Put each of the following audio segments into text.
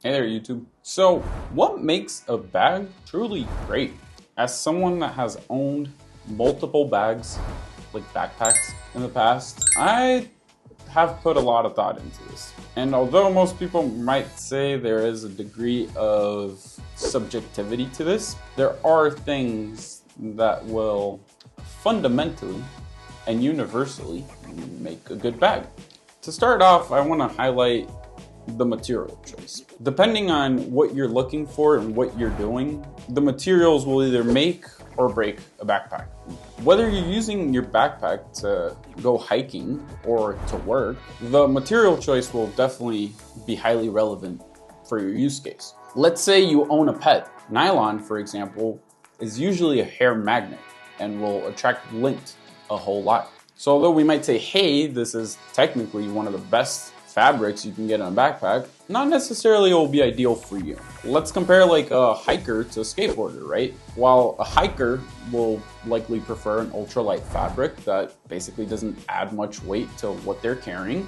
Hey there, YouTube. So, what makes a bag truly great? As someone that has owned multiple bags, like backpacks in the past, I have put a lot of thought into this. And although most people might say there is a degree of subjectivity to this, there are things that will fundamentally and universally make a good bag. To start off, I want to highlight the material choice. Depending on what you're looking for and what you're doing, the materials will either make or break a backpack. Whether you're using your backpack to go hiking or to work, the material choice will definitely be highly relevant for your use case. Let's say you own a pet. Nylon, for example, is usually a hair magnet and will attract lint a whole lot. So although we might say, hey, this is technically one of the best fabrics you can get in a backpack, not necessarily will be ideal for you. Let's compare like a hiker to a skateboarder, right? While a hiker will likely prefer an ultralight fabric that basically doesn't add much weight to what they're carrying,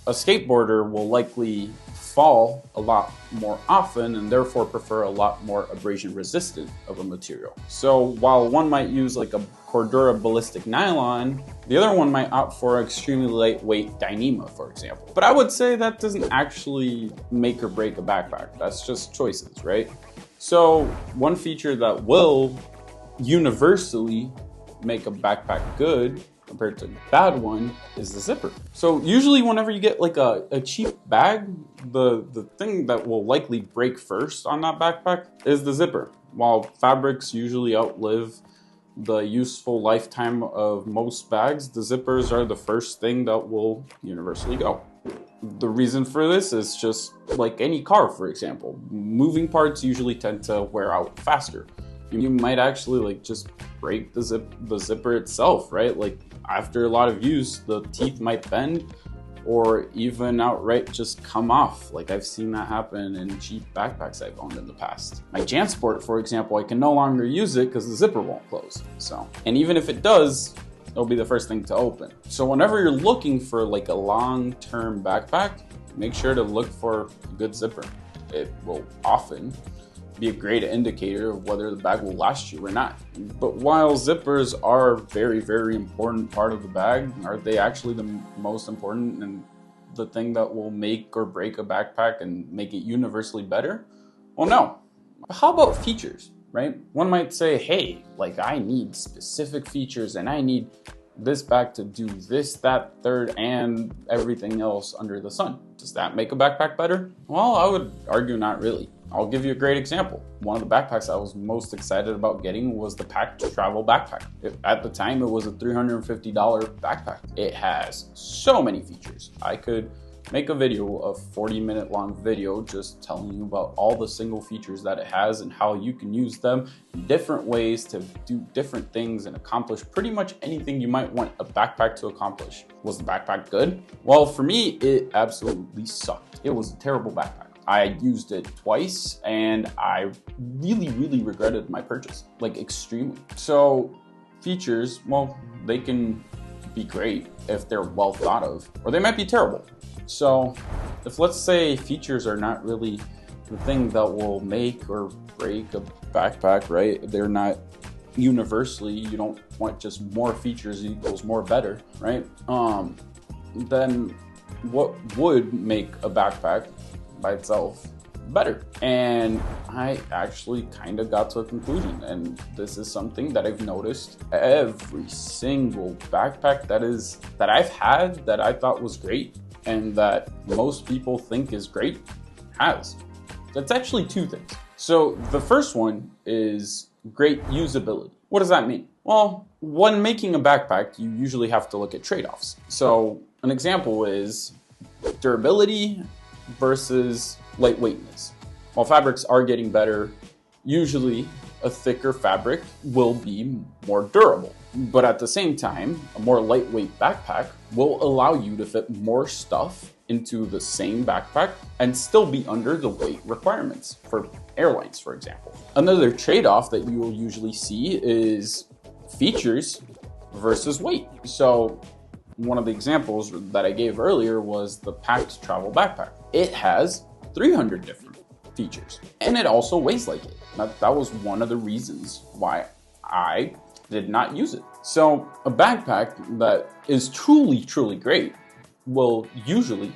a skateboarder will likely fall a lot more often and therefore prefer a lot more abrasion resistant of a material. So while one might use like a Cordura ballistic nylon, the other one might opt for extremely lightweight Dyneema, for example. But I would say that doesn't actually make or break a backpack. That's just choices, right? So one feature that will universally make a backpack good compared to a bad one is the zipper. So usually whenever you get like a cheap bag, the thing that will likely break first on that backpack is the zipper. While fabrics usually outlive the useful lifetime of most bags, the zippers are the first thing that will universally go. The reason for this is just like any car, for example. Moving parts usually tend to wear out faster. You might actually like just break the zipper itself, right? Like after a lot of use, the teeth might bend or even outright just come off. Like I've seen that happen in cheap backpacks I've owned in the past. My JanSport, for example, I can no longer use it because the zipper won't close. And even if it does, it'll be the first thing to open. So whenever you're looking for like a long-term backpack, make sure to look for a good zipper. It will often be a great indicator of whether the bag will last you or not. But while zippers are a very, very important part of the bag, are they actually the most important and the thing that will make or break a backpack and make it universally better? Well, no. But how about features, right? One might say, hey, like I need specific features and I need this bag to do this, that, third, and everything else under the sun. Does that make a backpack better? Well, I would argue not really. I'll give you a great example. One of the backpacks I was most excited about getting was the Pakt Travel Backpack. At the time, it was a $350 backpack. It has so many features. I could make a video, a 40-minute long video, just telling you about all the single features that it has and how you can use them in different ways to do different things and accomplish pretty much anything you might want a backpack to accomplish. Was the backpack good? Well, for me, it absolutely sucked. It was a terrible backpack. I used it twice and I really, really regretted my purchase, like extremely. So features, well, they can be great if they're well thought of, or they might be terrible. So if let's say features are not really the thing that will make or break a backpack, right? They're not universally, you don't want just more features equals more better, right? Then what would make a backpack by itself better? And I actually kind of got to a conclusion, and this is something that I've noticed every single backpack that I've had that I thought was great and that most people think is great has. That's actually two things. So the first one is great usability. What does that mean? Well, when making a backpack, you usually have to look at trade-offs. So an example is durability versus lightweightness. While fabrics are getting better, usually a thicker fabric will be more durable. But at the same time, a more lightweight backpack will allow you to fit more stuff into the same backpack and still be under the weight requirements for airlines, for example. Another trade-off that you will usually see is features versus weight. So one of the examples that I gave earlier was the Pakt Travel Backpack. It has 300 different features. And it also weighs like it. That was one of the reasons why I did not use it. So a backpack that is truly, truly great will usually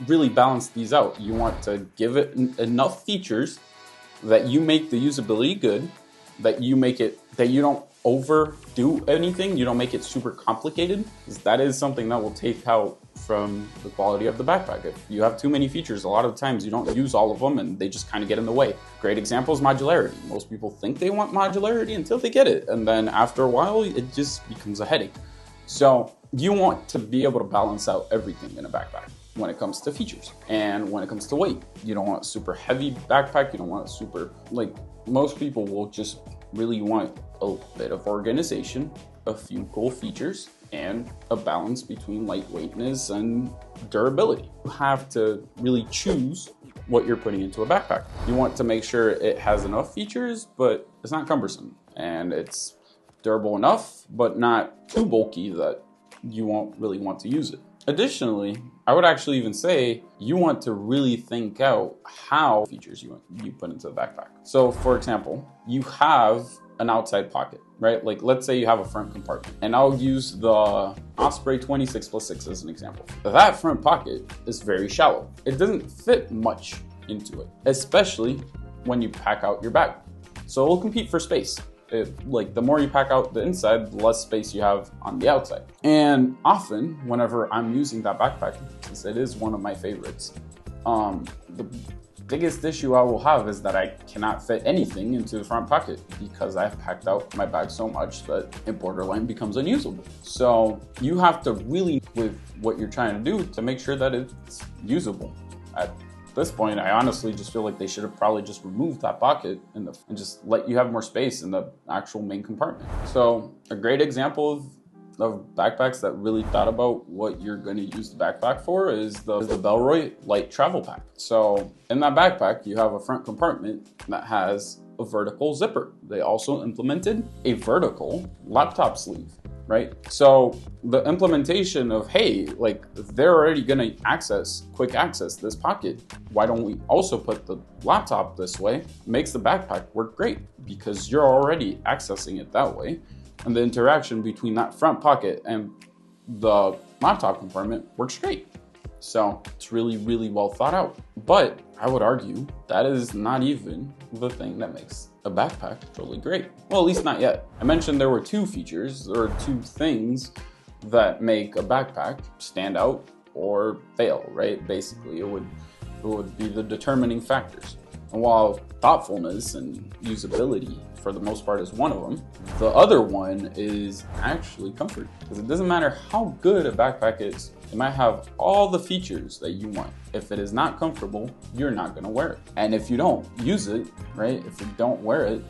really balance these out. You want to give it enough features that you make the usability good, that you don't overdo anything, you don't make it super complicated, because that is something that will take out from the quality of the backpack. If you have too many features, a lot of times you don't use all of them and they just kind of get in the way. Great example is modularity. Most people think they want modularity until they get it, and then after a while it just becomes a headache. So you want to be able to balance out everything in a backpack when it comes to features and when it comes to weight. You don't want a super heavy backpack, you don't want a super, like, most people will just really want a bit of organization, a few cool features, and a balance between lightweightness and durability. You have to really choose what you're putting into a backpack. You want to make sure it has enough features, but it's not cumbersome, and it's durable enough, but not too bulky that you won't really want to use it. Additionally, I would actually even say you want to really think out how features you put into the backpack. So for example, you have an outside pocket, right? Like let's say you have a front compartment, and I'll use the Osprey 26+6 as an example. That front pocket is very shallow. It doesn't fit much into it, especially when you pack out your bag. So it will compete for space. Like the more you pack out the inside, the less space you have on the outside. And often, whenever I'm using that backpack, since it is one of my favorites, the biggest issue I will have is that I cannot fit anything into the front pocket because I've packed out my bag so much that it borderline becomes unusable. So you have to really, with what you're trying to do, to make sure that it's usable. At this point, I honestly just feel like they should have probably just removed that pocket and just let you have more space in the actual main compartment. So a great example of backpacks that really thought about what you're going to use the backpack for is the Bellroy Lite travel pack. So in that backpack, you have a front compartment that has a vertical zipper. They also implemented a vertical laptop sleeve, right? So the implementation of, hey, like they're already gonna quick access this pocket, why don't we also put the laptop this way, makes the backpack work great because you're already accessing it that way. And the interaction between that front pocket and the laptop compartment works great. So it's really, really well thought out. But I would argue that is not even the thing that makes a backpack truly great. Well, at least not yet. I mentioned there were two features or two things that make a backpack stand out or fail, right? Basically, it would be the determining factors. And while thoughtfulness and usability for the most part is one of them, the other one is actually comfort. Because it doesn't matter how good a backpack is, it might have all the features that you want. If it is not comfortable, you're not gonna wear it. And if you don't use it, right, if you don't wear it,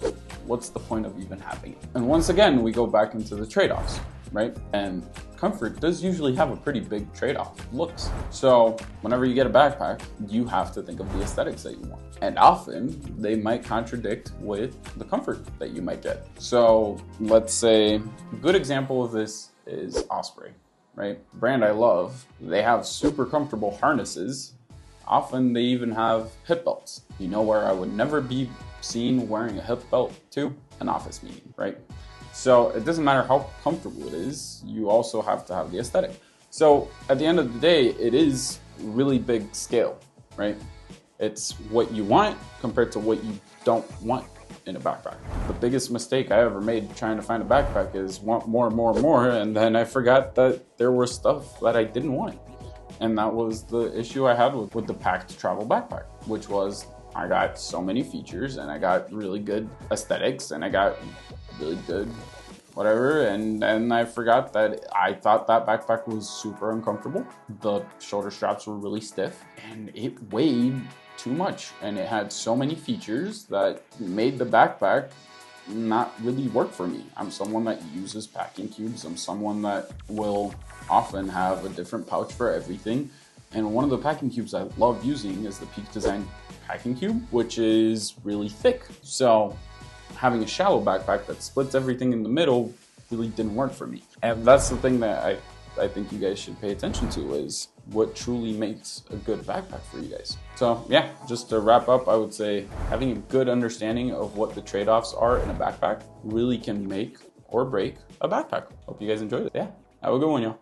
what's the point of even having it? And once again, we go back into the trade-offs, right? And comfort does usually have a pretty big trade-off, looks. So whenever you get a backpack, you have to think of the aesthetics that you want. And often they might contradict with the comfort that you might get. So let's say a good example of this is Osprey, right? Brand I love. They have super comfortable harnesses. Often they even have hip belts. You know where I would never be seen wearing a hip belt to? An office meeting, right? So it doesn't matter how comfortable it is, you also have to have the aesthetic. So at the end of the day, it is really big scale, right? It's what you want compared to what you don't want in a backpack. The biggest mistake I ever made trying to find a backpack is want more, and then I forgot that there was stuff that I didn't want. And that was the issue I had with the Pakt Travel Backpack, which was I got so many features and I got really good aesthetics and I got really good whatever, and then I forgot that I thought that backpack was super uncomfortable. The shoulder straps were really stiff and it weighed too much, and it had so many features that made the backpack not really work for me. I'm someone that uses packing cubes. I'm someone that will often have a different pouch for everything. And one of the packing cubes I love using is the Peak Design packing cube, which is really thick. So having a shallow backpack that splits everything in the middle really didn't work for me. And that's the thing that I think you guys should pay attention to is what truly makes a good backpack for you guys. So yeah, just to wrap up, I would say having a good understanding of what the trade-offs are in a backpack really can make or break a backpack. Hope you guys enjoyed it. Yeah, have a good one, y'all.